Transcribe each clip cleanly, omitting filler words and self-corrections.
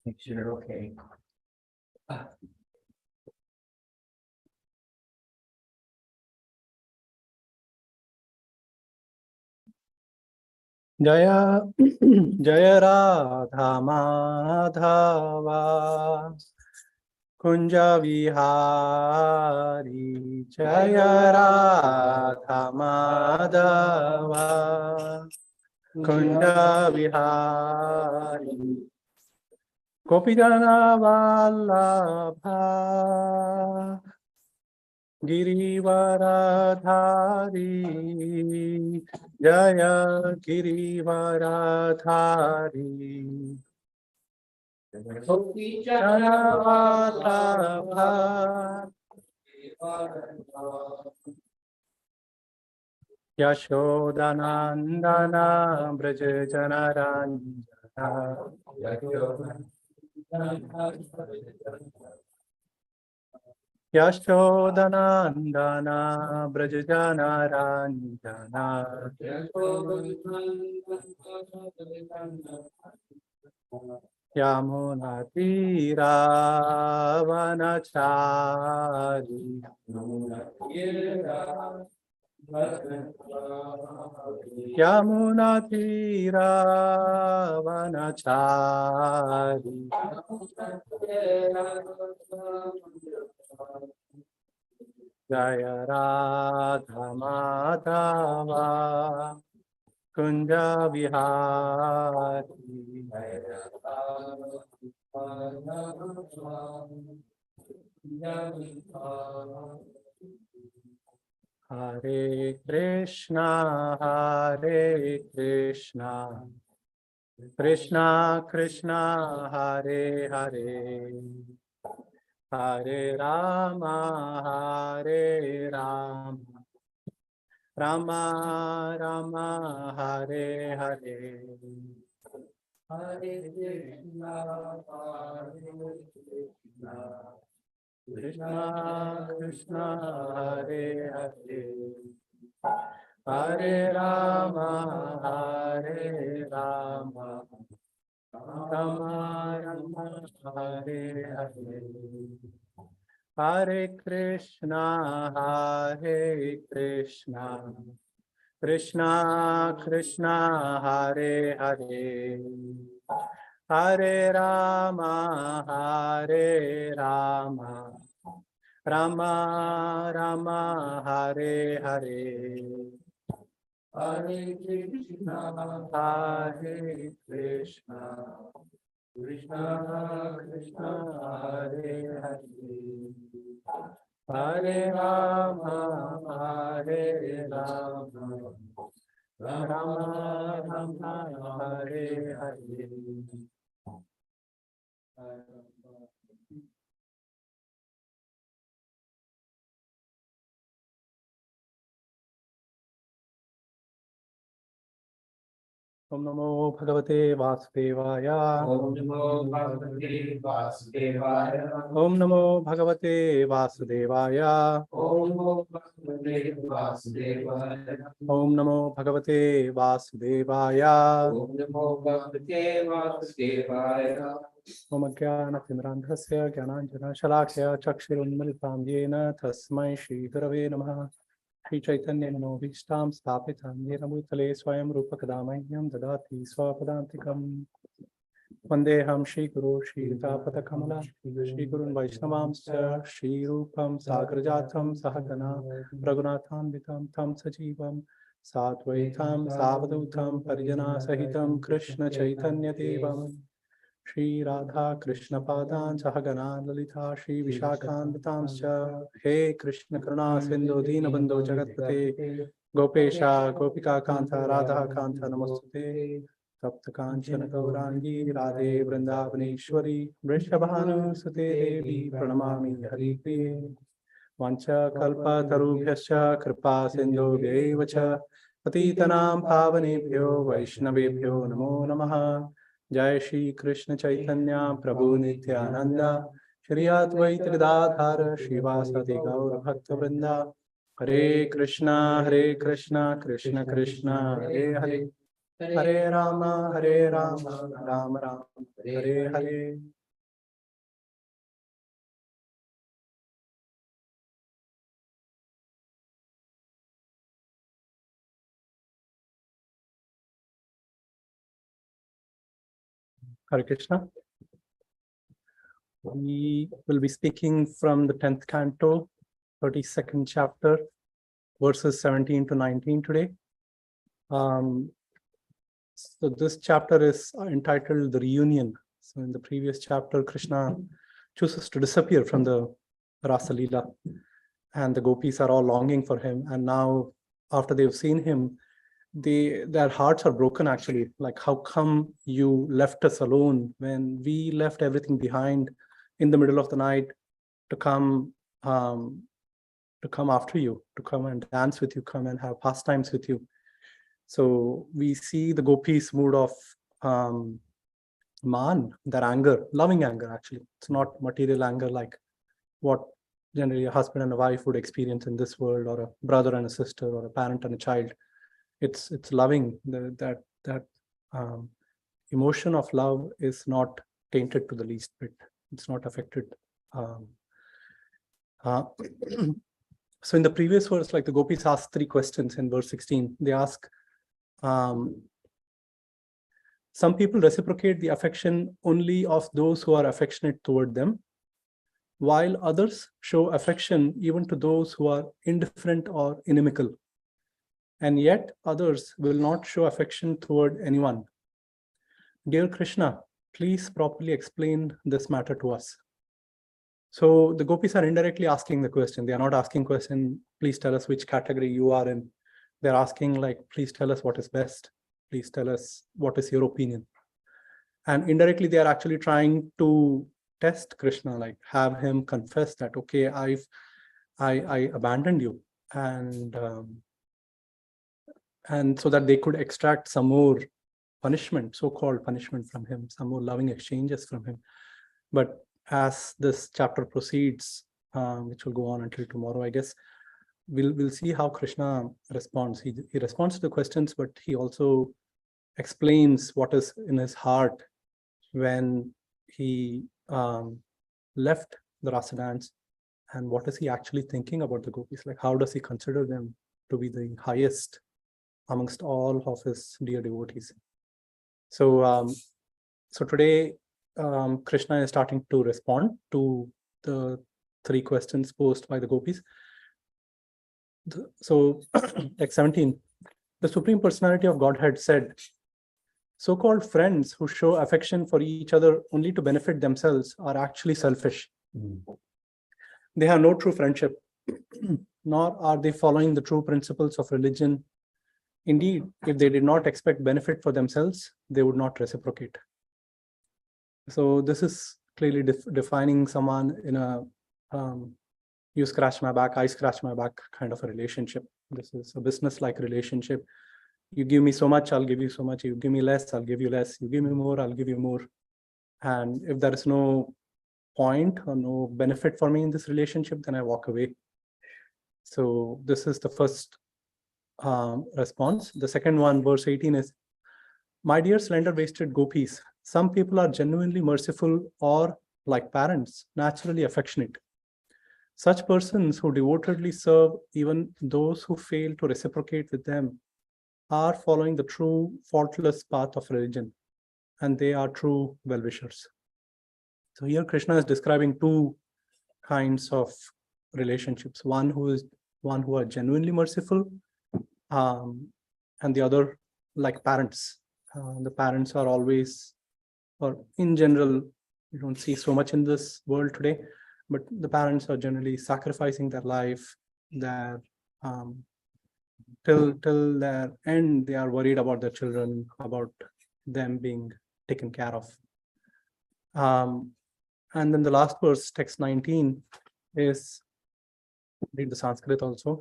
Make sure you're okay. जय जय राधा माधवा कुंज विहारी जय राधा माधवा कुंज विहारी गोपीजन वल्लभा गिरिवरधारी जय गिरिवरधारी गोपीजन वल्लभा यशोदनंदन ब्रज जनरंजना यशोदनंदन ब्रज जनरंजना यमुना तीरावनचारी यमुना तीरावनचारी जय राधा माधवा कुंज विहारी हरे कृष्णा कृष्णा कृष्णा हरे हरे हरे राम राम राम हरे हरे हरे कृष्णा कृष्णा कृष्णा हरे हरे हरे राम राम राम हरे हरे हरे कृष्णा कृष्णा कृष्णा हरे हरे हरे राम राम राम हरे हरे हरे कृष्णा कृष्णा कृष्णा हरे हरे हरे राम राम राम हरे हरे ओम नमो भगवते वासुदेवाय ओम नमो भगवते वासुदेवाय ओम नमो भगवते वासुदेवाय ओम नमो भगवते वासुदेवाय ओम नमो भगवते वासुदेवाय ओम नमो भगवते वासुदेवाय ओम अज्ञानतिमिरान्धस्य ज्ञानाञ्जनशलाकया चक्षुरुन्मिलितं येन तस्मै श्रीगुरवे नमः श्रीचैतन्यमनोभीष्टां स्थापितं येन भूतले स्वयं रूपकदा मह्यं ददाति स्वपदान्तिकम् वन्देऽहं श्रीगुरो श्रीयुतापदकमलं श्रीगुरुन् वैष्णवांश्च श्रीरूपं साग्रजातं सहगना रघुनाथान्वितं तं सजीवं साद्वैतं सावधूतं परिजनासहितं कृष्णचैतन्यदेवं श्रीराधा कृष्णपादान् सहगना ललिता श्रीविशाखान्वितांश्च हे कृष्ण करुणा सिन्धु दीनबन्धो जगत्पते गोपेश गोपिकान्त राधाकान्त नमोस्तुते तप्त कांचन गौरांगी राधे वृंदावनेश्वरी वृषभानुसुते देवी प्रणमामि हरिप्रिये वंशकल्पतरुभ्यश्च कृपा सिन्धुभ्यैव च पतितनां पावनेभ्यो वैष्णवेभ्यो नमो नमः। जय श्री कृष्ण चैतन्य प्रभु नित्यानंद श्री अद्वैत गदाधर श्रीवासदि गौर भक्तवृंदा हरे Krishna Krishna Krishna Hare Hare Hare Ram Ram Ram Hare Hare Hare Krishna. We will be speaking from the 10th canto, 32nd chapter, verses 17 to 19 today. So this chapter is entitled The Reunion. So in the previous chapter, Krishna chooses to disappear from the Rasa Leela, and the gopis are all longing for him. And now, after they've seen him, their hearts are broken actually. Like, how come you left us alone when we left everything behind in the middle of the night to come after you, to come and dance with you, come and have pastimes with you? So we see the gopis' mood of man, their anger, loving anger actually. It's not material anger like what generally a husband and a wife would experience in this world, or a brother and a sister, or a parent and a child. It's loving. That emotion of love is not tainted to the least bit. It's not affected. So in the previous verse, like the gopis ask 3 questions in verse 16. They ask, some people reciprocate the affection only of those who are affectionate toward them, while others show affection even to those who are indifferent or inimical. And yet others will not show affection toward anyone. Dear Krishna, please properly explain this matter to us. So the gopis are indirectly asking the question. They are not asking question, please tell us which category you are in. They're asking like, please tell us what is best. Please tell us what is your opinion. And indirectly, they are actually trying to test Krishna, like have him confess that, okay, I abandoned you, and so that they could extract some more punishment, so-called punishment from him, some more loving exchanges from him. But as this chapter proceeds, which will go on until tomorrow, I guess, we'll see how Krishna responds. He responds to the questions, but he also explains what is in his heart when he left the rasa dance, and what is he actually thinking about the gopis. Like, how does he consider them to be the highest amongst all of his dear devotees? So today Krishna is starting to respond to the 3 questions posed by the gopis. So text 17, the Supreme Personality of Godhead said, so-called friends who show affection for each other only to benefit themselves are actually selfish. They have no true friendship, nor are they following the true principles of religion. Indeed, if they did not expect benefit for themselves, they would not reciprocate. So this is clearly defining someone in a you scratch my back, I scratch my back kind of a relationship. This is a business-like relationship. You give me so much, I'll give you so much. You give me less, I'll give you less. You give me more, I'll give you more. And if there is no point or no benefit for me in this relationship, then I walk away. So this is the first response. The second one, verse 18 is, my dear slender-waisted gopis, some people are genuinely merciful or, like parents, naturally affectionate. Such persons who devotedly serve even those who fail to reciprocate with them are following the true faultless path of religion, and they are true well-wishers. So here Krishna is describing 2 kinds of relationships. One who are genuinely merciful, and the other like parents. The parents are always, or in general, you don't see so much in this world today, but the parents are generally sacrificing their life, their till their end. They are worried about their children, about them being taken care of. And then the last verse, text 19, is, read the Sanskrit also.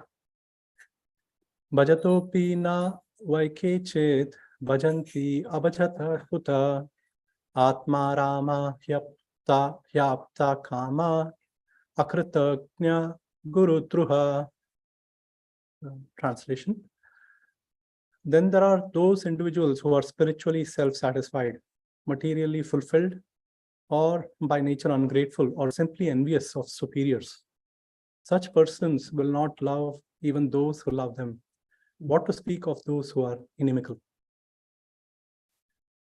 Bhajatopi na vaikechet bhajanti abhajata huta atma rama hyapta kama akritagnya guru truha. Translation. Then there are those individuals who are spiritually self-satisfied, materially fulfilled, or by nature ungrateful, or simply envious of superiors. Such persons will not love even those who love them. What to speak of those who are inimical?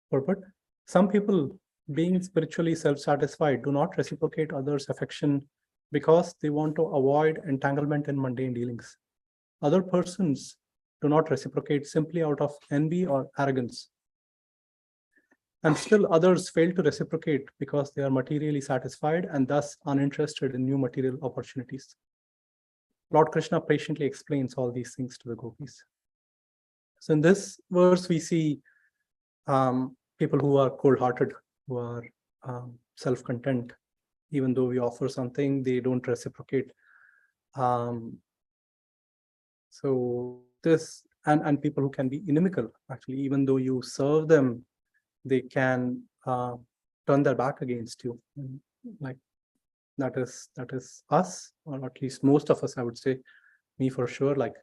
Purport: some people being spiritually self-satisfied do not reciprocate others' affection because they want to avoid entanglement in mundane dealings. Other persons do not reciprocate simply out of envy or arrogance. And still others fail to reciprocate because they are materially satisfied and thus uninterested in new material opportunities. Lord Krishna patiently explains all these things to the gopis. So in this verse, we see people who are cold-hearted, who are self-content. Even though we offer something, they don't reciprocate. So this, and people who can be inimical, actually, even though you serve them, they can turn their back against you. And like that is us, or at least most of us, I would say, me for sure. Like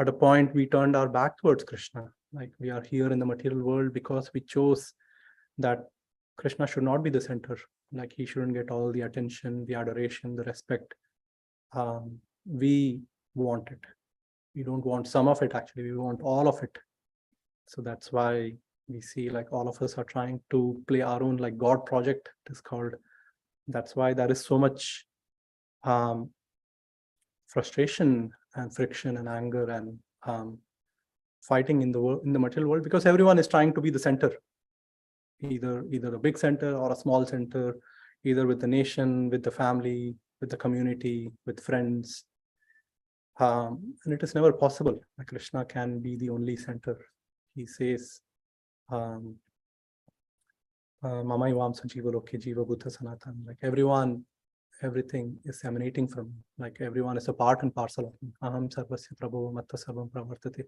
at a point, we turned our back towards Krishna. Like we are here in the material world because we chose that Krishna should not be the center. Like he shouldn't get all the attention, the adoration, the respect. We want it. We don't want some of it, actually. We want all of it. So that's why we see like all of us are trying to play our own like God project, it is called. That's why there is so much frustration and friction and anger and fighting in the material world, because everyone is trying to be the center, either a big center or a small center, either with the nation, with the family, with the community, with friends. And it is never possible that Krishna can be the only center. He says, Mamai Vamsa Jiva Loke Jiva Buddha Sanatan. Like everyone, everything is emanating from, like everyone is a part and parcel of me. Aham Sarvasya Prabhu Matta Sarvam Pravartate.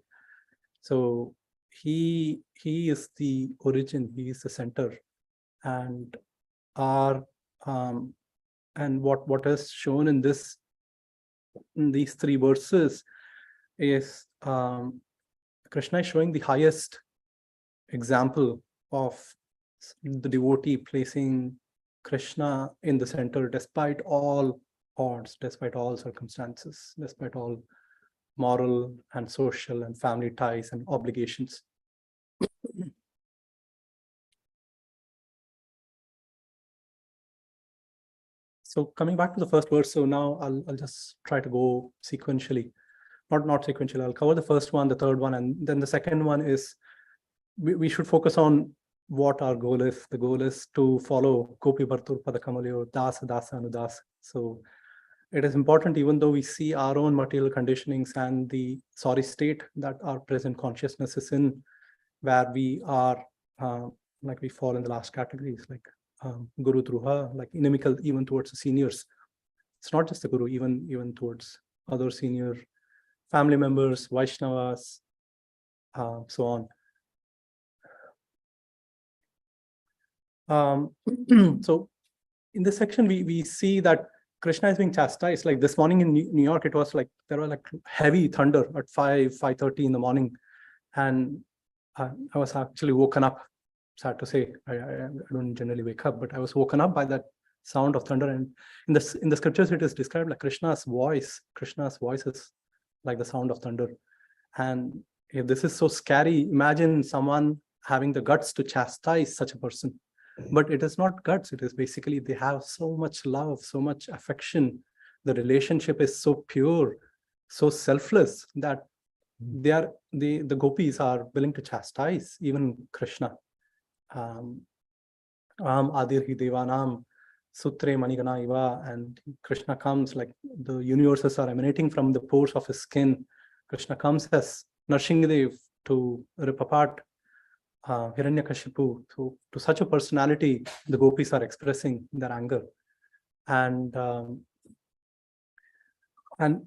So he is the origin, he is the center. And our and what is shown in these three verses is Krishna is showing the highest example of the devotee placing Krishna in the center despite all odds, despite all circumstances, despite all moral and social and family ties and obligations. So coming back to the first verse, so now I'll just try to go sequentially. Not sequentially, I'll cover the first one, the third one, and then the second one is we should focus on what our goal is. The goal is to follow Gopi Bhartur Padakamalyo, Dasa Dasa Anudas. So it is important, even though we see our own material conditionings and the sorry state that our present consciousness is in, where we are like we fall in the last categories, like Guru Druha, like inimical even towards the seniors. It's not just the Guru, even towards other senior family members, Vaishnavas, so on. So in this section, we see that Krishna is being chastised. Like this morning in New York, it was like there was like heavy thunder at 5:30 in the morning, and I was actually woken up. Sad to say, I don't generally wake up, but I was woken up by that sound of thunder. And in the scriptures, it is described like Krishna's voice. Krishna's voice is like the sound of thunder. And if this is so scary, imagine someone having the guts to chastise such a person. But it is not guts. It is basically they have so much love, so much affection. The relationship is so pure, so selfless that the gopis are willing to chastise even Krishna. Adirhi Devanam Sutre Manigana Iva, and Krishna comes like the universes are emanating from the pores of his skin. Krishna comes as Narsingadev to rip apart Hiranyakashipu. So to such a personality, the gopis are expressing their anger. And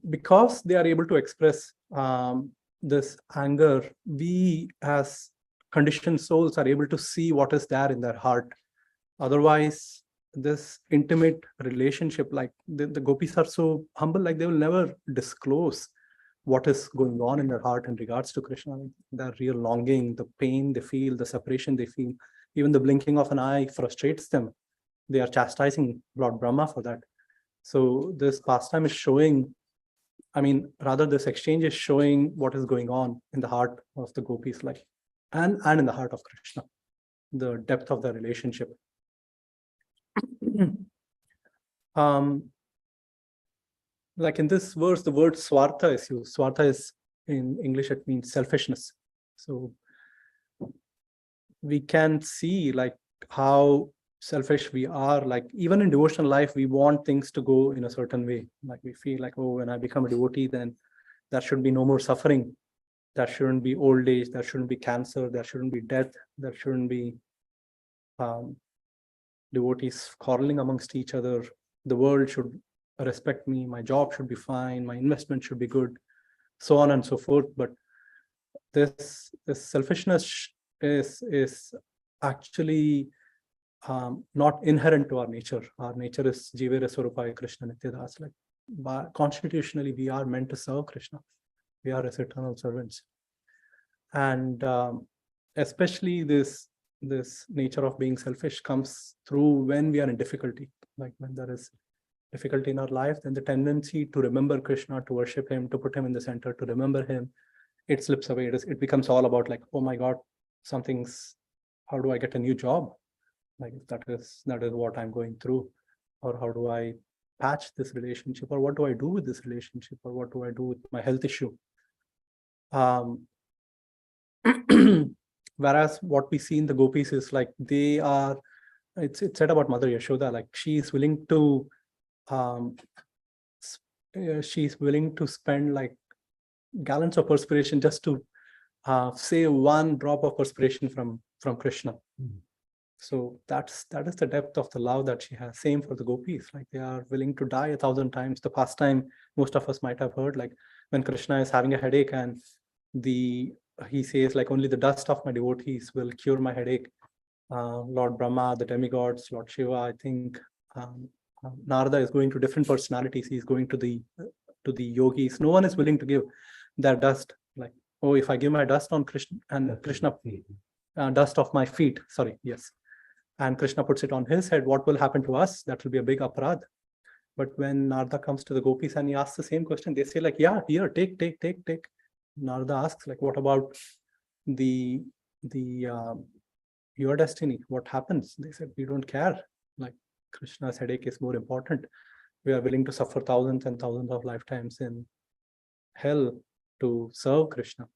because they are able to express this anger, we as conditioned souls are able to see what is there in their heart. Otherwise, this intimate relationship, like the gopis are so humble, like they will never disclose what is going on in their heart in regards to Krishna. Their real longing, the pain they feel, the separation they feel, even the blinking of an eye frustrates them. They are chastising Lord Brahma for that. So this pastime is showing, this exchange is showing what is going on in the heart of the gopis, like, and in the heart of Krishna, the depth of the relationship. Like in this verse, the word swartha is used. Swartha is, in English, it means selfishness. So we can see like how selfish we are. Like even in devotional life, we want things to go in a certain way. Like we feel like, oh, when I become a devotee, then there should be no more suffering. There shouldn't be old age. There shouldn't be cancer. There shouldn't be death. There shouldn't be devotees quarreling amongst each other. The world should respect me. My job should be fine. My investment should be good, so on and so forth. But this selfishness is actually not inherent to our nature. Our nature is Jivere Swarupaya Krishna Nityadas. Like constitutionally, we are meant to serve Krishna. We are as eternal servants. And especially this nature of being selfish comes through when we are in difficulty. Like when there is difficulty in our life, then the tendency to remember Krishna, to worship him, to put him in the center, to remember him, it slips away. It becomes all about like, oh my God, how do I get a new job? Like that is what I'm going through. Or how do I patch this relationship? Or what do I do with this relationship? Or what do I do with my health issue? Whereas what we see in the gopis is like it's said about Mother Yashoda, like she's willing to spend like gallons of perspiration just to save one drop of perspiration from Krishna. Mm-hmm. So that is the depth of the love that she has. Same for the gopis, like they are willing to die 1,000 times. The pastime most of us might have heard, like when Krishna is having a headache and he says like, only the dust of my devotees will cure my headache. Lord Brahma, the demigods, Lord Shiva, I think Narada is going to different personalities. He's going to the yogis. No one is willing to give their dust. Like, oh, if I give my dust on Krishna and Krishna, dust of my feet, sorry, yes. And Krishna puts it on his head, what will happen to us? That will be a big aparad. But when Narada comes to the gopis and he asks the same question, they say like, yeah, here, take. Narada asks like, what about your destiny? What happens? They said, we don't care. Like Krishna's headache is more important. We are willing to suffer thousands and thousands of lifetimes in hell to serve Krishna.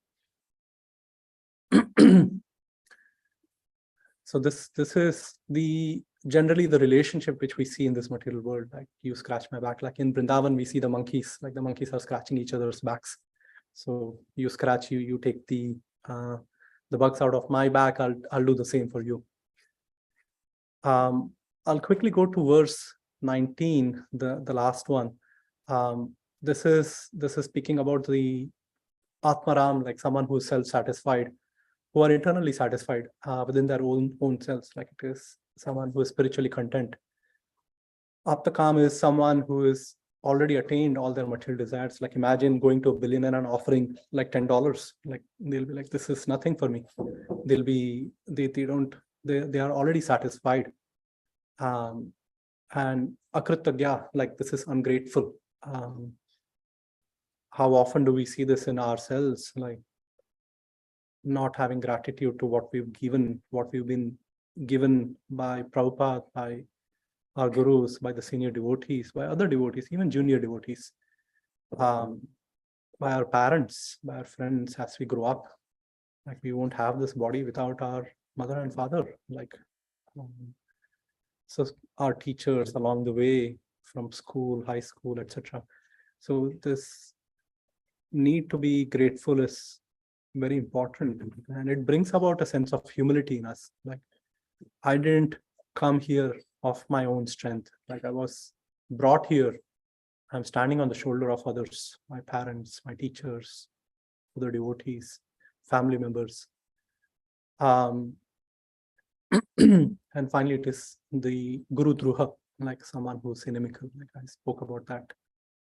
So this is generally the relationship which we see in this material world. Like you scratch my back. Like in Vrindavan, we see the monkeys. Like the monkeys are scratching each other's backs. So you scratch, you take the bugs out of my back. I'll do the same for you. I'll quickly go to verse 19, the last one. This is speaking about the Atmaram, like someone who is self-satisfied, who are internally satisfied within their own selves. Like it is someone who is spiritually content. Aptakam is someone who is already attained all their material desires. Like imagine going to a billionaire and offering like $10. Like they'll be like, this is nothing for me. They are already satisfied. And akritagya, like this is ungrateful. How often do we see this in ourselves? Like not having gratitude to what we've been given by Prabhupada, by our gurus, by the senior devotees, by other devotees, even junior devotees, by our parents, by our friends as we grow up. Like we won't have this body without our mother and father. Like so our teachers along the way from school, high school, etc. So this need to be grateful is very important, and it brings about a sense of humility in us. Like I didn't come here of my own strength. Like I was brought here. I'm standing on the shoulder of others, my parents, my teachers, other devotees, family members. And finally, it is the Guru Druha, like someone who's inimical. Like I spoke about that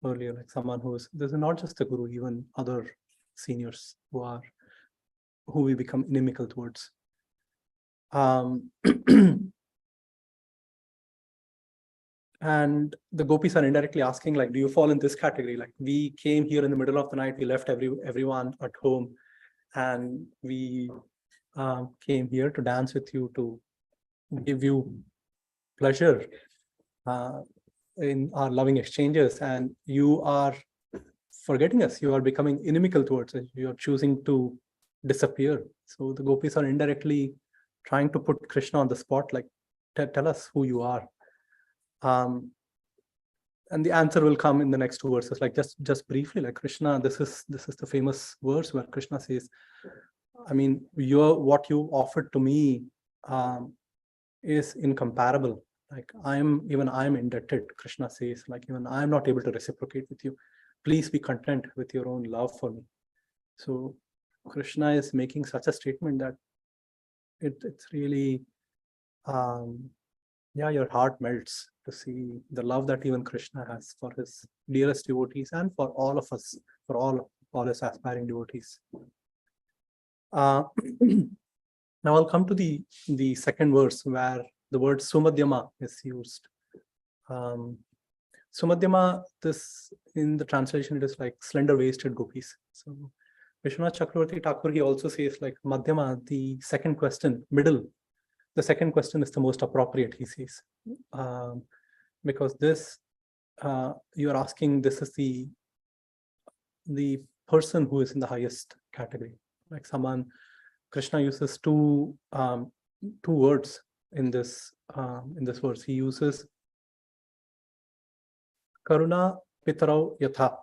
earlier, like someone there's not just the Guru, even other seniors who we become inimical towards. And the gopis are indirectly asking, like, do you fall in this category? Like we came here in the middle of the night, we left everyone at home, and we came here to dance with you, to give you pleasure. in our loving exchanges, and you are forgetting us. You are becoming inimical towards us. You are choosing to disappear. So the gopis are indirectly trying to put Krishna on the spot, like, tell us who you are. And the answer will come in the next two verses. Like just briefly, like Krishna, this is the famous verse where Krishna says, I mean, what you offered to me is incomparable. Like I'm indebted, Krishna says, like even I'm not able to reciprocate with you. Please be content with your own love for me. So Krishna is making such a statement that it's really, your heart melts to see the love that even Krishna has for his dearest devotees and for all of us, for all his aspiring devotees. Now I'll come to the second verse where the word Sumadhyama is used. Sumadhyama, this in the translation, it is like slender-waisted gopis. So Vishwanath Chakravarti Thakur, he also says like Madhyama, the second question, middle. The second question is the most appropriate, he says, because this, you are asking, this is the person who is in the highest category. Like someone, Krishna uses two words in this verse. He uses Karuna Pitarau Yatha.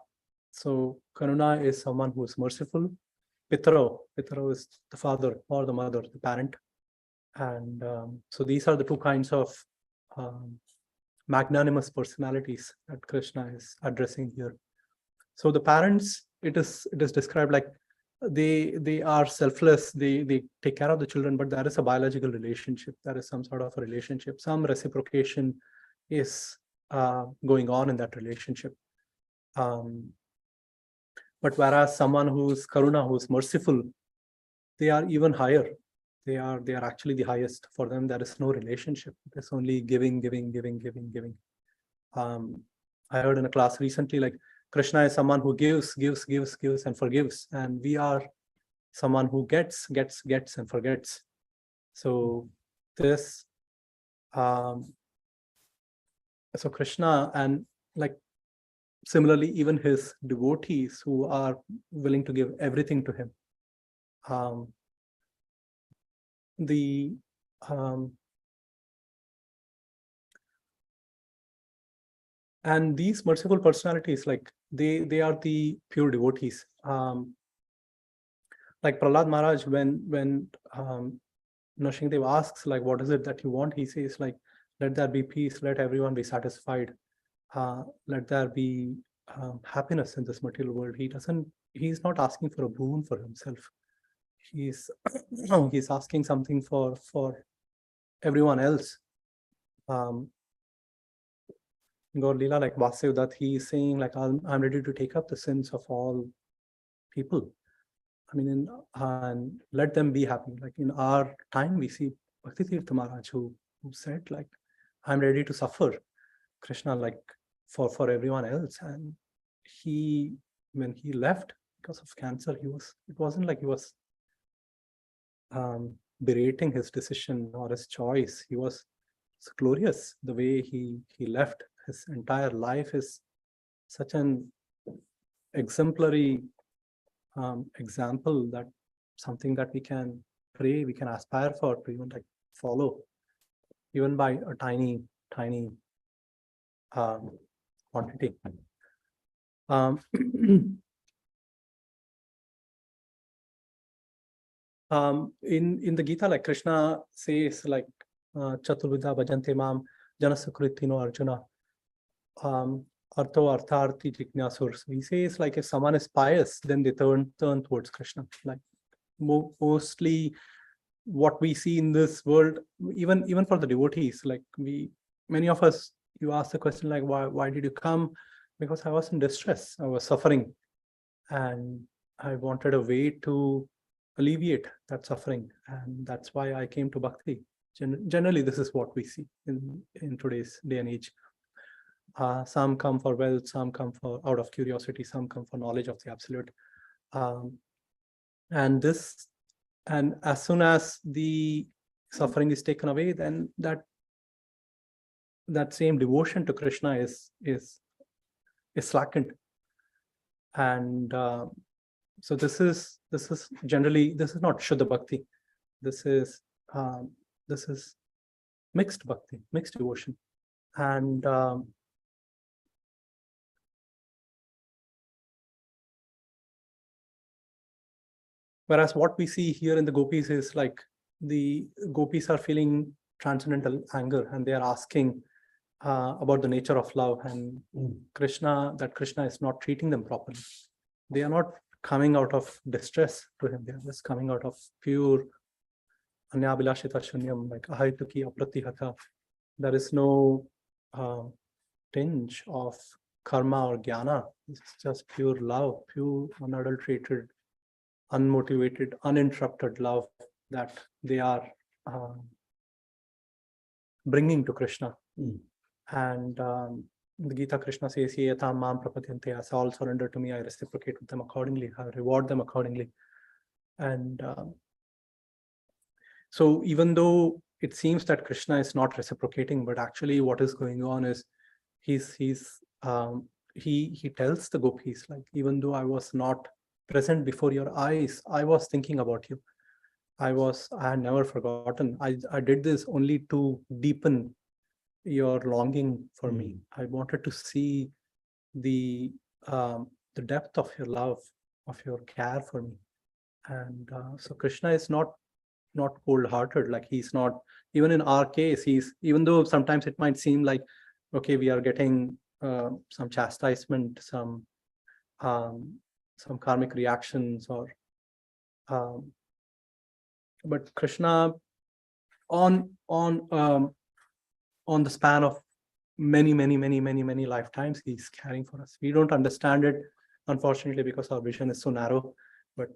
So Karuna is someone who is merciful. Pitarau is the father or the mother, the parent. And so these are the two kinds of magnanimous personalities that Krishna is addressing here. So the parents, it is described like they are selfless, they take care of the children, but there is a biological relationship, there is some sort of a relationship, some reciprocation is going on in that relationship. But whereas someone who's Karuna, who's merciful, they are even higher. They are actually the highest. For them, there is no relationship. It's only giving. I heard in a class recently, like Krishna is someone who gives and forgives, and we are someone who gets and forgets. So this, so Krishna, and like similarly, even his devotees who are willing to give everything to him. And these merciful personalities, like they are the pure devotees. Like Prahlad Maharaj, when Nrsimhadev asks, like, what is it that you want? He says, like, let there be peace, let everyone be satisfied, let there be happiness in this material world. He's not asking for a boon for himself. He's asking something for everyone else. Gaur Leela, like Vasudev, that he is saying, like, I'm ready to take up the sins of all people. I mean, and let them be happy. Like in our time, we see Bhakti Tirtha Maharaj who said, like, I'm ready to suffer, Krishna, like for everyone else. And when he left because of cancer, it wasn't like he was berating his decision or his choice. It's glorious the way he left. His entire life is such an exemplary example, that something that we can pray, we can aspire for, to even like follow, even by a tiny quantity. In the Gita, like Krishna says, like Chaturvidha bhajante mam janasakritino Arjuna artho artharthi jignasur. So he says, like, if someone is pious, then they turn towards Krishna. Like mostly what we see in this world, even for the devotees, like many of us, you ask the question, like, why did you come? Because I was in distress, I was suffering, and I wanted a way to alleviate that suffering, and that's why I came to bhakti. Generally, this is what we see in today's day and age. Some come for wealth, some come out of curiosity, some come for knowledge of the absolute. And as soon as the suffering is taken away, then that that same devotion to Krishna is slackened. And so this is generally, this is not Shuddha Bhakti. This is mixed bhakti, mixed devotion. And whereas what we see here in the gopis is like the gopis are feeling transcendental anger, and they are asking about the nature of love, and Krishna is not treating them properly. They are not coming out of distress to him. They are just coming out of pure anyabhilashita shunyam, like ahaituki apratihata. There is no tinge of karma or jnana. It's just pure love, pure unadulterated, unmotivated, uninterrupted love that they are bringing to Krishna. And the Gita, Krishna says, "Ye yatham mam prapadyante," as all surrender to me, I reciprocate with them accordingly, I reward them accordingly. And so even though it seems that Krishna is not reciprocating, but actually what is going on is he tells the gopis, like, even though I was not present before your eyes, I was thinking about you. I had never forgotten. I did this only to deepen your longing for me. I wanted to see the depth of your love, of your care for me. And so Krishna is not cold-hearted. Like, he's not, even in our case, even though sometimes it might seem like, okay, we are getting some chastisement, some karmic reactions, or but Krishna, on the span of many lifetimes, he's caring for us. We don't understand it, unfortunately, because our vision is so narrow. But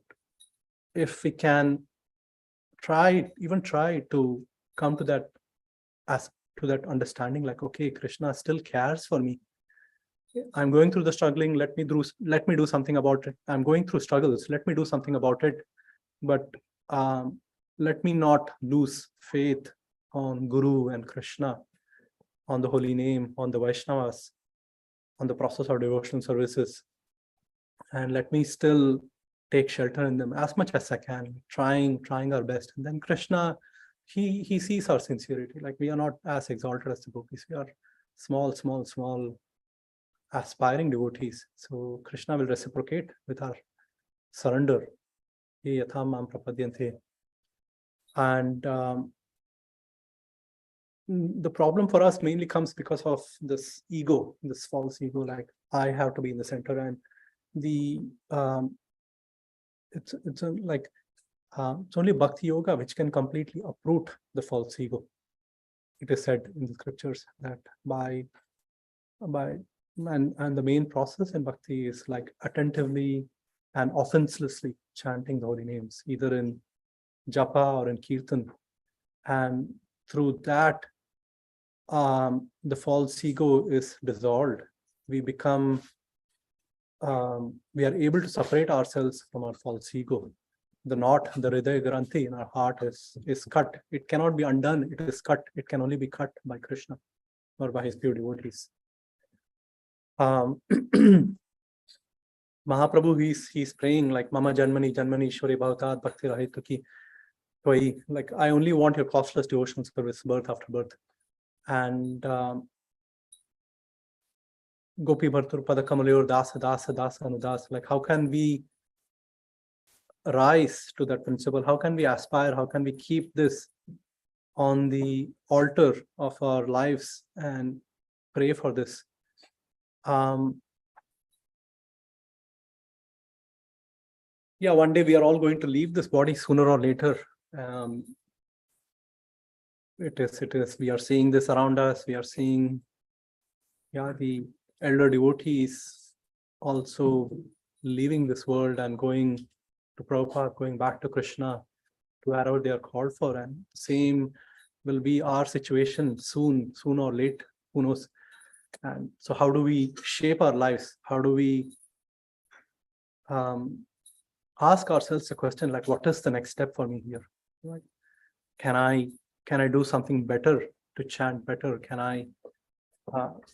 if we can try to come to that understanding, like, okay, Krishna still cares for me. I'm going through the struggling, let me do something about it. I'm going through struggles, let me do something about it. But let me not lose faith on Guru and Krishna, on the holy name, on the Vaishnavas, on the process of devotional services. And let me still take shelter in them as much as I can, trying our best. And then Krishna, he sees our sincerity. Like, we are not as exalted as the gopis. We are small aspiring devotees. So Krishna will reciprocate with our surrender. Ye yatham mam prapadyante. And the problem for us mainly comes because of this ego, this false ego, like, I have to be in the center. And it's only bhakti yoga which can completely uproot the false ego. It is said in the scriptures that and the main process in bhakti is like attentively and offenselessly chanting the holy names, either in japa or in kirtan. And through that, the false ego is dissolved. We become, we are able to separate ourselves from our false ego. The knot, the hridaya granthi in our heart is cut. It cannot be undone. It is cut. It can only be cut by Krishna or by his pure devotees. Mahaprabhu, he's praying like, Mama Janmani Shwari Bhavatat Bhakti Rahituki. Like, I only want your costless devotional service, birth after birth. And Gopi Bhartur Padakamalyor Dasa Anudas. Like, how can we rise to that principle? How can we aspire? How can we keep this on the altar of our lives and pray for this? Yeah, one day we are all going to leave this body sooner or later. It is. We are seeing this around us. We are seeing, the elder devotees also leaving this world and going to Prabhupada, going back to Krishna, to wherever they are called for. And same will be our situation soon or late, who knows. And so how do we shape our lives? How do we ask ourselves the question, like, what is the next step for me here? Like, can I do something better, to chant better? Can I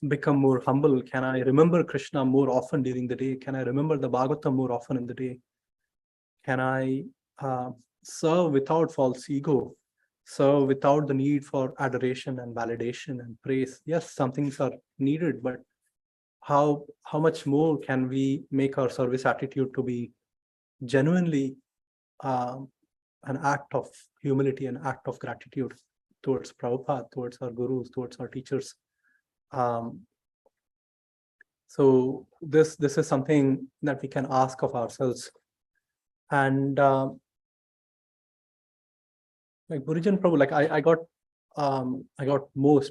become more humble? Can I remember Krishna more often during the day? Can I remember the Bhagavatam more often in the day? Can I serve without false ego? Serve without the need for adoration and validation and praise? Yes, some things are needed, but how much more can we make our service attitude to be genuinely an act of humility, an act of gratitude towards Prabhupada, towards our gurus, towards our teachers? So this is something that we can ask of ourselves. And like Burijan Prabhu, like I got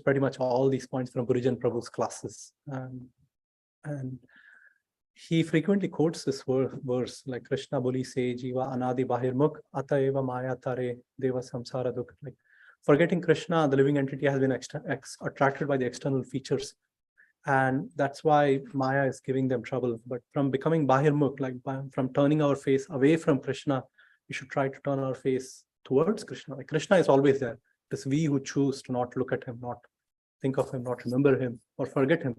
pretty much all these points from Burijan Prabhu's classes, and he frequently quotes this verse like Krishna Boli se jiva anadi bahirmukh ataeva maya tare deva samsara dukh. Like forgetting Krishna, the living entity has been attracted by the external features, and that's why Maya is giving them trouble. But from becoming bahirmukh, like from turning our face away from Krishna, we should try to turn our face towards Krishna. Like Krishna is always there. It's we who choose to not look at him, not think of him, not remember him, or forget him.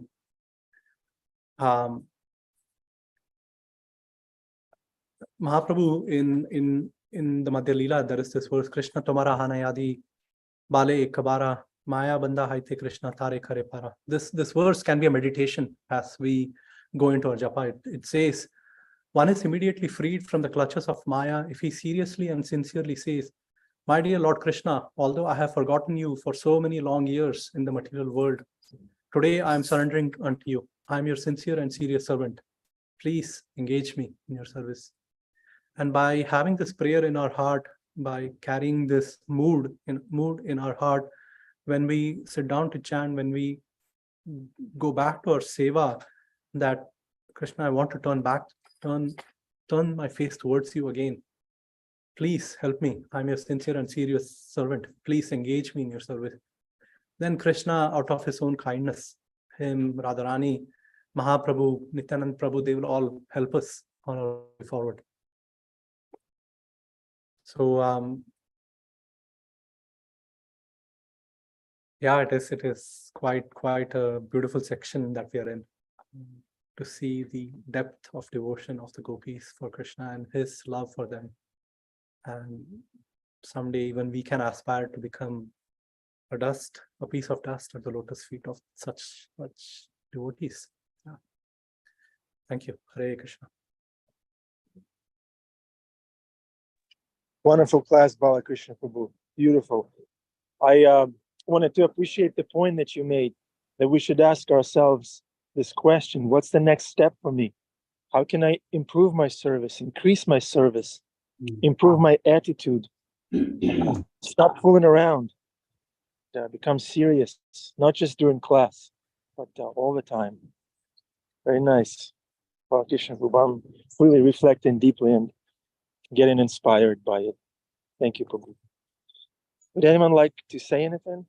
Mahaprabhu in the Madhya Leela, there is this verse: Krishna tomara hanayadi bale ekabara maya banda haite Krishna tare kare para. This verse can be a meditation as we go into our japa. It says one is immediately freed from the clutches of Maya if he seriously and sincerely says, "My dear Lord Krishna, although I have forgotten you for so many long years in the material world, today I am surrendering unto you. I am your sincere and serious servant. Please engage me in your service." And by having this prayer in our heart, by carrying this mood in our heart, when we sit down to chant, when we go back to our seva, that Krishna, I want to turn my face towards you again. Please help me. I'm your sincere and serious servant. Please engage me in your service. Then Krishna, out of his own kindness, him, Radharani, Mahaprabhu, Nityanand Prabhu, they will all help us on our way forward. So yeah, it is quite a beautiful section that we are in, to see the depth of devotion of the gopis for Krishna and his love for them. And someday even we can aspire to become a piece of dust at the lotus feet of such devotees. Yeah. Thank you. Hare Krishna. Wonderful class, Bala Krishna Prabhu. Beautiful. I wanted to appreciate the point that you made, that we should ask ourselves this question: what's the next step for me? How can I improve my service, increase my service, improve my attitude, stop fooling around, become serious, not just during class, but all the time. Very nice. Bala Krishna Prabhu. I'm really reflecting deeply and getting inspired by it. Thank you, Prabhu. Would anyone like to say anything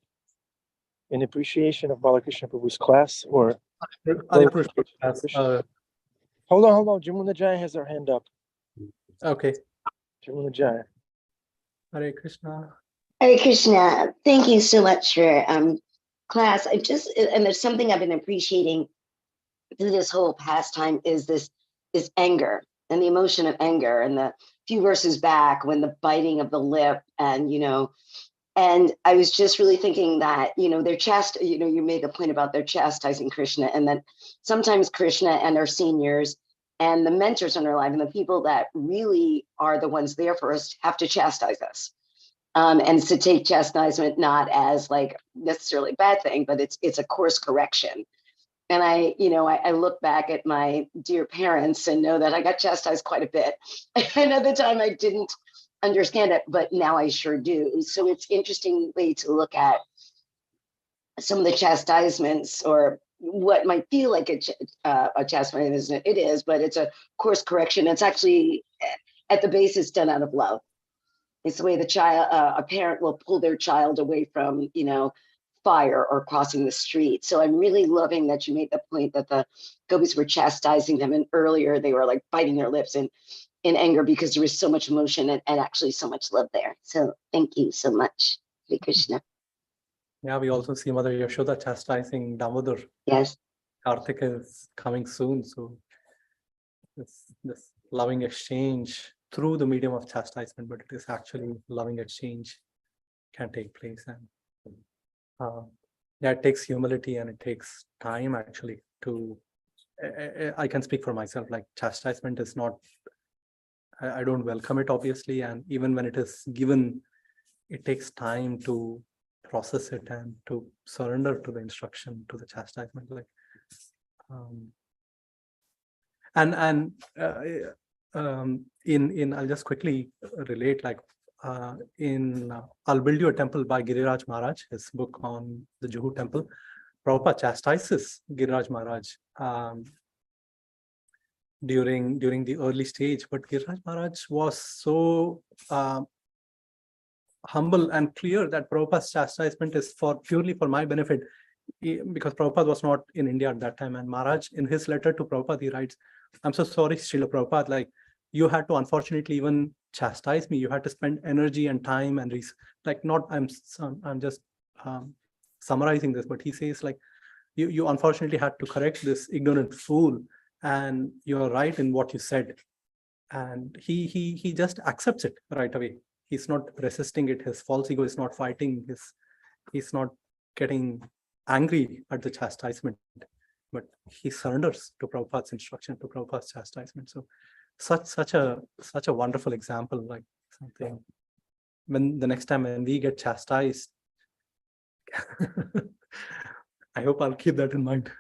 in appreciation of Balakrishna Prabhu's class? Or Hold on. Jamuna Jaya has her hand up. Okay. Jamuna Jaya. Hare Krishna. Hare Krishna. Thank you so much for class. And there's something I've been appreciating through this whole pastime is this anger and the emotion of anger, and the few verses back when the biting of the lip, and and I was just really thinking that you made the point about their chastising Krishna, and that sometimes Krishna and our seniors and the mentors in our life and the people that really are the ones there for us have to chastise us, and to take chastisement not as like necessarily a bad thing, but it's a course correction. And I look back at my dear parents and know that I got chastised quite a bit. And at the time I didn't understand it, but now I sure do. So it's an interesting way to look at some of the chastisements, or what might feel like a chastisement. It is, but it's a course correction. It's actually at the base, it's done out of love. It's the way a parent will pull their child away from, fire or crossing the street. So I'm really loving that you made the point that the gopis were chastising them, and earlier they were like biting their lips in anger because there was so much emotion and actually so much love there. So thank you so much, Hare Krishna. Yeah, we also see Mother Yashoda chastising Damodar. Yes. Kartika is coming soon, so this loving exchange through the medium of chastisement, but it is actually loving exchange can take place. And yeah, it takes humility and it takes time actually to, I can speak for myself, like chastisement is not, I don't welcome it obviously. And even when it is given, it takes time to process it and to surrender to the instruction, to the chastisement. Like, in I'll just quickly relate, like in I'll Build You a Temple by Giriraj Maharaj, his book on the Juhu temple, Prabhupada chastises Giriraj Maharaj during the early stage, but Giriraj Maharaj was so humble and clear that Prabhupada's chastisement is purely for my benefit, because Prabhupada was not in India at that time. And Maharaj, in his letter to Prabhupada, he writes, "I'm so sorry, Srila Prabhupada, like you had to unfortunately even chastise me. You had to spend energy and time and like not, I'm just summarizing this, but he says like, you unfortunately had to correct this ignorant fool, and you're right in what you said." And he just accepts it right away. He's not resisting it. His false ego is not fighting. He's not getting angry at the chastisement, but he surrenders to Prabhupada's instruction, to Prabhupada's chastisement. So such a wonderful example, like something when the next time when we get chastised, I hope I'll keep that in mind.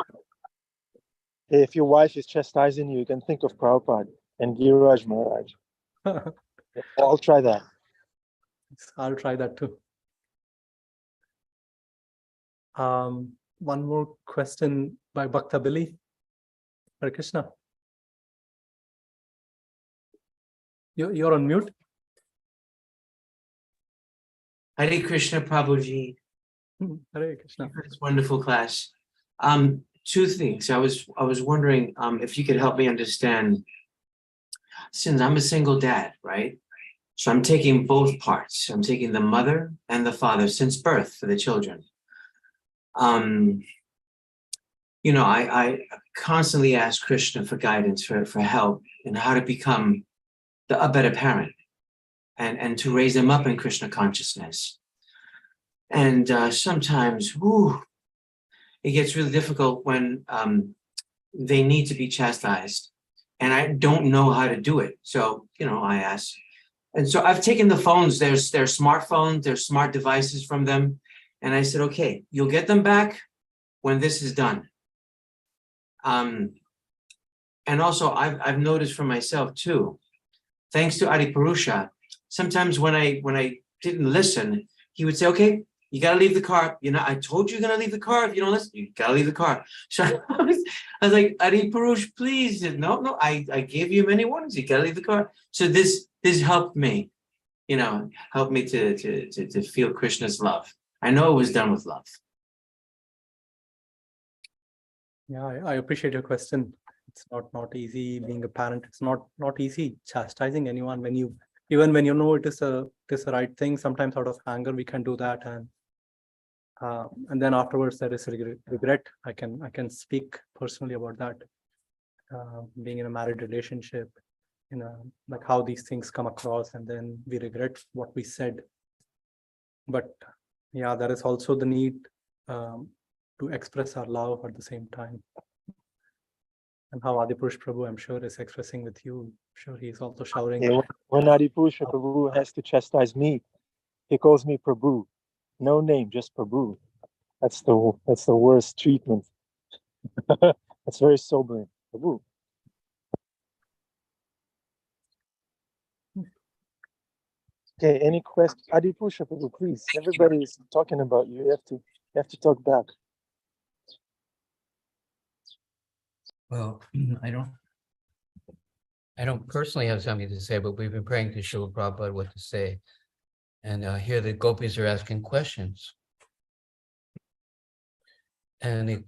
If your wife is chastising you, you can think of Prabhupada and Giriraj Maharaj. I'll try that. I'll try that too. One more question by Bhakta Billy. Hare Krishna. You're on mute. Hare Krishna, Prabhuji. Hare Krishna. It's wonderful class. Two things. I was wondering if you could help me understand. Since I'm a single dad, right? So I'm taking both parts. I'm taking the mother and the father since birth for the children. You know, I constantly ask Krishna for guidance, for help in how to become a better parent and to raise them up in Krishna consciousness. And sometimes, it gets really difficult when they need to be chastised. And I don't know how to do it. So, you know, I ask. And so I've taken the phones, their smartphones, their smart devices from them. And I said, okay, you'll get them back when this is done. And also I've noticed for myself too, thanks to Adipurusha, sometimes when I didn't listen, he would say, okay, you got to leave the car. You know, I told you you're going to leave the car. If you don't listen, you got to leave the car. So I was like, Adipurush, please. No, I gave you many warnings. You got to leave the car. So this helped me, you know, helped me to feel Krishna's love. I know it was done with love. Yeah, I appreciate your question. It's not easy being a parent. It's not easy chastising anyone even when you know it is the right thing. Sometimes out of anger we can do that, and then afterwards there is regret. I can speak personally about that. Being in a married relationship, like how these things come across, and then we regret what we said. But yeah, there is also the need to express our love at the same time. And how Adipurush Prabhu, I'm sure, is expressing with you. I'm sure he's also showering. Yeah, when Adipurusha Prabhu has to chastise me, he calls me Prabhu. No name, just Prabhu. That's the worst treatment. That's very sobering. Prabhu. Okay, any questions? Adipurusha Prabhu, please. Everybody is talking about you. You have to talk back. Well, I don't personally have something to say, but we've been praying to Srila Prabhupada what to say. And here the gopis are asking questions. And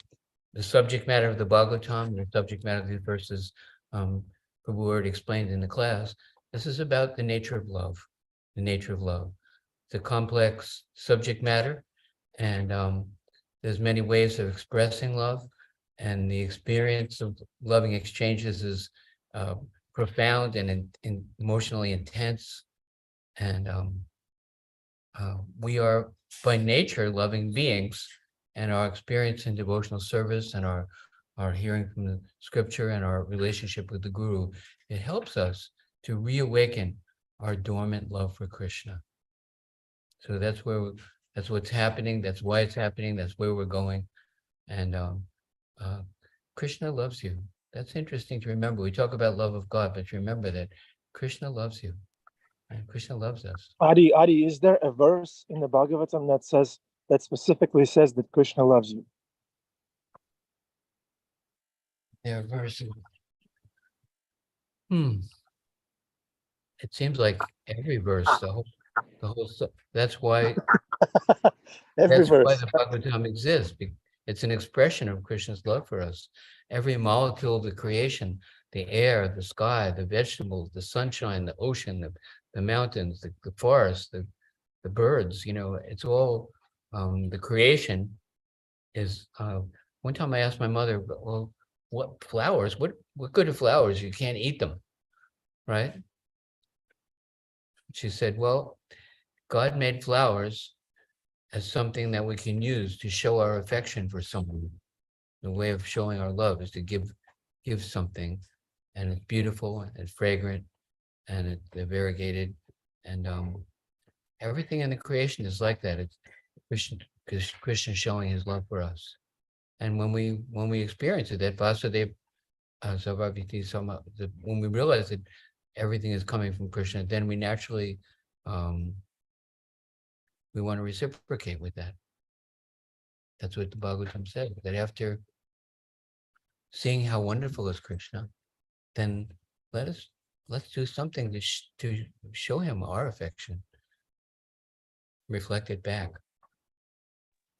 the subject matter of the Bhagavatam, the subject matter of these verses, Prabhu already explained in the class. This is about the nature of love, the nature of love. It's a complex subject matter, And there's many ways of expressing love, and the experience of loving exchanges is profound and emotionally intense. And we are by nature loving beings, and our experience in devotional service and our hearing from the scripture and our relationship with the Guru, it helps us to reawaken our dormant love for Krishna. So that's what's happening. That's why it's happening. That's where we're going. And Krishna loves you. That's interesting to remember. We talk about love of God, but remember that Krishna loves you, and Krishna loves us. Adi, is there a verse in the Bhagavatam that specifically says that Krishna loves you? There are verses. It seems like every verse, the whole stuff. That's why Every why verse. the Bhagavatam exists. It's an expression of Krishna's love for us. Every molecule of the creation, the air, the sky, the vegetables, the sunshine, the ocean, the mountains, the forest, the birds, it's all the creation is. One time I asked my mother, well, what flowers? What good are flowers? You can't eat them, right? She said, well, God made flowers as something that we can use to show our affection for someone. The way of showing our love is to give something, and it's beautiful and fragrant and it's variegated, and everything in the creation is like that. It's Krishna showing his love for us. And when we experience it, that Vasudeva Sarvabhiti Sama, when we realize that everything is coming from Krishna, then we naturally we want to reciprocate with that. That's what the Bhagavatam said, that after seeing how wonderful is Krishna, then let's do something to show him our affection, reflect it back.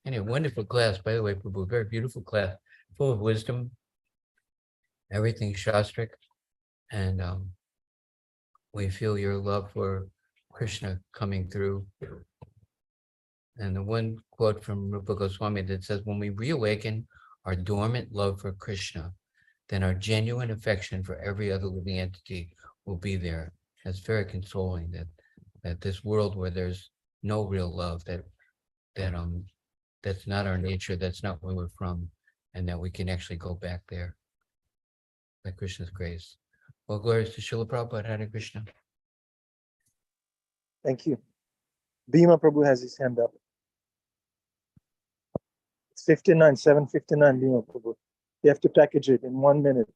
Anyway, wonderful class, by the way, Prabhu, very beautiful class, full of wisdom, everything shastric, and we feel your love for Krishna coming through. And the one quote from Rupa Goswami that says, when we reawaken our dormant love for Krishna, then our genuine affection for every other living entity will be there. That's very consoling, that this world where there's no real love, that's not our nature, that's not where we're from, and that we can actually go back there by Krishna's grace. Well, glories to Srila Prabhupada. Hare Krishna. Thank you. Bhima Prabhu has his hand up. It's 7:59, Bhima Prabhu. You have to package it in 1 minute.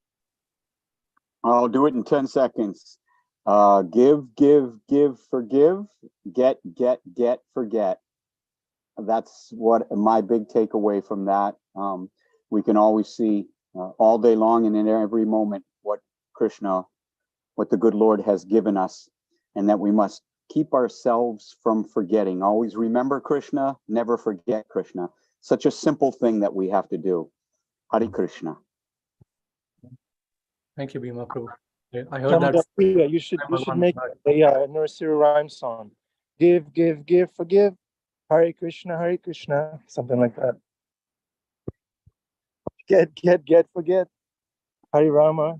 I'll do it in 10 seconds. Give, forgive, get, forget. That's what my big takeaway from that. We can always see all day long and in every moment what the good Lord has given us, and that we must keep ourselves from forgetting. Always remember Krishna, never forget Krishna. Such a simple thing that we have to do. Hare Krishna. Thank you, Bhima Prabhu. I heard that. Yeah, you should make a nursery rhyme song. Give, forgive. Hare Krishna, something like that. Get, forget. Hare Rama.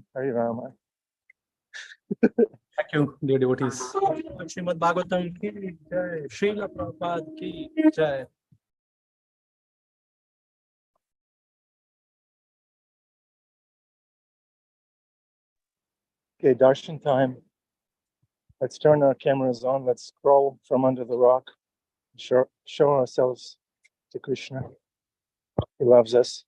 Thank you, dear devotees. Srimad Bhagavatam ki jai, Srila Prabhupada ki jai. Okay, darshan time. Let's turn our cameras on. Let's scroll from under the rock. Show ourselves to Krishna. He loves us.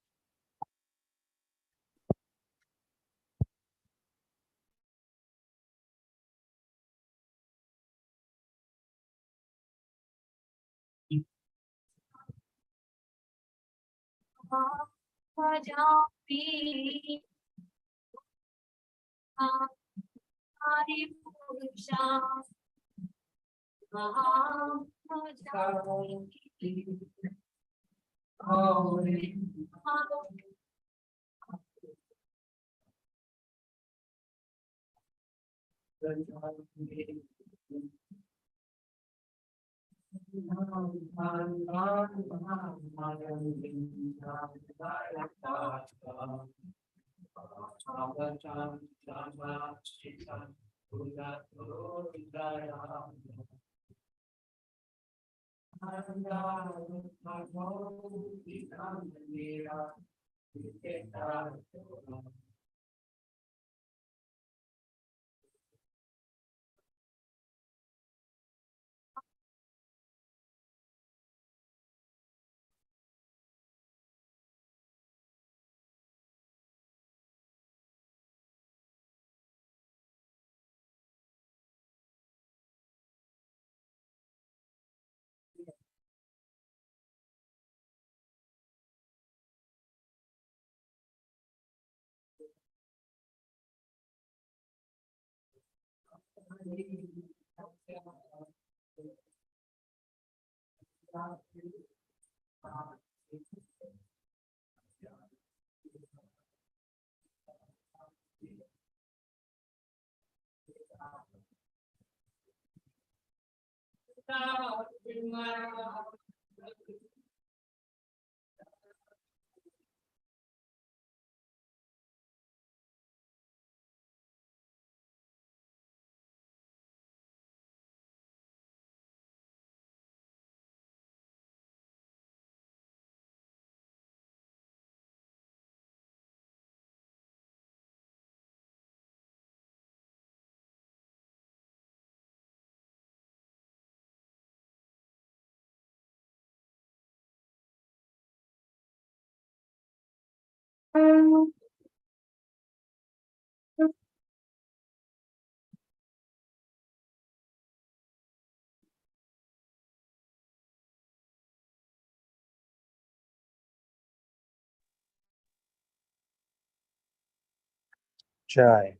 Jai.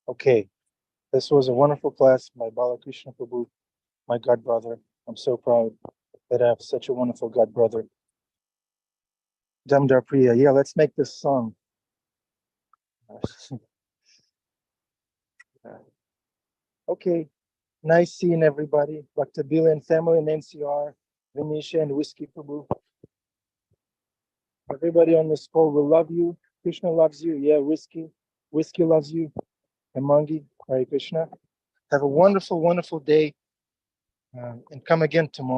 Okay, this was a wonderful class by Bala Krishna Prabhu, my god brother. I'm so proud that I have such a wonderful god brother. Damdar Priya. Yeah, let's make this song. Okay, nice seeing everybody. Dr. Bila and family and NCR, Vinisha and Whiskey Prabhu. Everybody on this call will love you. Krishna loves you. Yeah, Whiskey loves you. And Mangi, Hare Krishna. Have a wonderful, wonderful day. And come again tomorrow.